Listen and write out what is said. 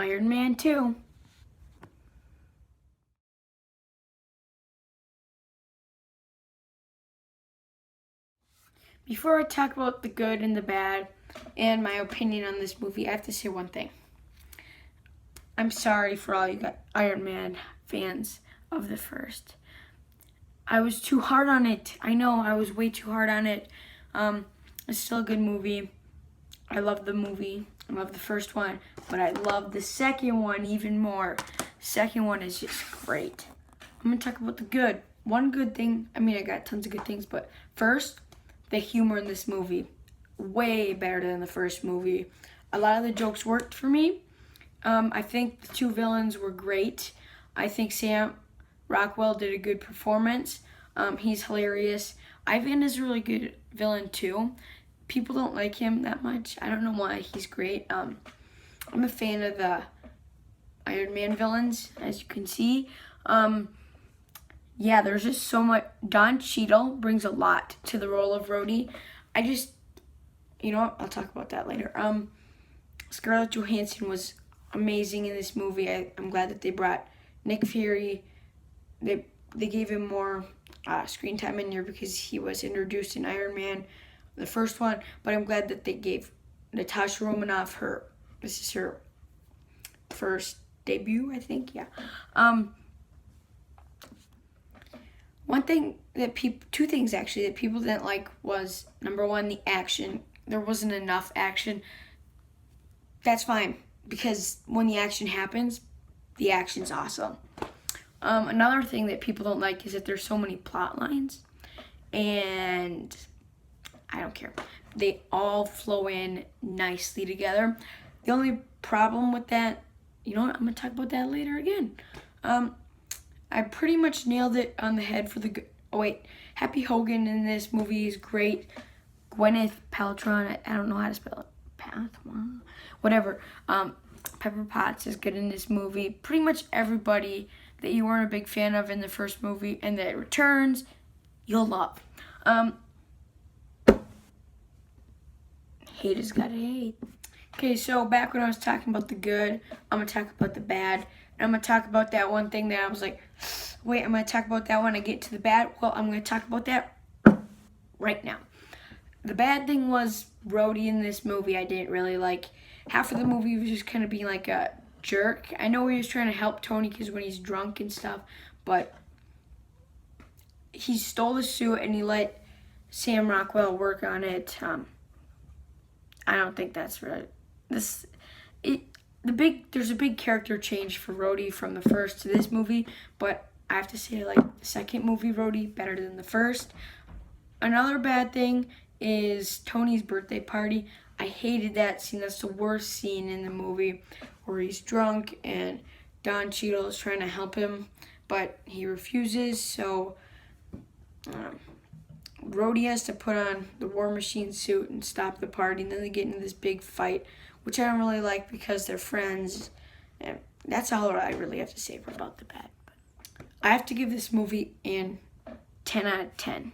Iron Man 2. Before I talk about the good and the bad and my opinion on this movie, I have to say one thing. I'm sorry for all you Iron Man fans of the first. I was too hard on it. I know I was way too hard on it. It's still a good movie. I love the movie. I love the first one, but I love the second one even more. The second one is just great. I'm gonna talk about the good. One good thing, I got tons of good things, but first, the humor in this movie. Way better than the first movie. A lot of the jokes worked for me. I think the two villains were great. I think Sam Rockwell did a good performance. He's hilarious. Ivan is a really good villain too. People don't like him that much. I don't know why. He's great. I'm a fan of the Iron Man villains, as you can see. Yeah, there's just so much. Don Cheadle brings a lot to the role of Rhodey. You know what? I'll talk about that later. Scarlett Johansson was amazing in this movie. I'm glad that they brought Nick Fury. They gave him more screen time in here because he was introduced in Iron Man, the first one. But I'm glad that they gave Natasha Romanoff this is her first debut, I think. Yeah. Two things actually that people didn't like was, number one, the action. There wasn't enough action. That's fine, because when the action happens, the action's awesome. Another thing that people don't like is that there's so many plot lines, and I don't care. They all flow in nicely together. The only problem with that, you know what, I'm going to talk about that later again. I pretty much nailed it on the head for the... Oh, wait. Happy Hogan in this movie is great. Gwyneth Paltrow, I don't know how to spell it. Whatever. Pepper Potts is good in this movie. Pretty much everybody that you weren't a big fan of in the first movie and that returns, you'll love. Haters gotta hate. Okay, so back when I was talking about the good, I'm going to talk about the bad. And I'm going to talk about that one thing that I was like, wait, I'm going to talk about that when I get to the bad. Well, I'm going to talk about that right now. The bad thing was Rhodey in this movie I didn't really like. Half of the movie was just kind of being like a jerk. I know he was trying to help Tony because when he's drunk and stuff, but he stole the suit and he let Sam Rockwell work on it. I don't think that's right. There's a big character change for Rhodey from the first to this movie, but I have to say, like, the second movie Rhodey better than the first. Another bad thing is Tony's birthday party. I hated that scene. That's the worst scene in the movie, where he's drunk and Don Cheadle is trying to help him, but he refuses. So Rhodey has to put on the War Machine suit and stop the party, and then they get into this big fight, which I don't really like because they're friends. And that's all I really have to say about the bad. I have to give this movie a 10 out of 10.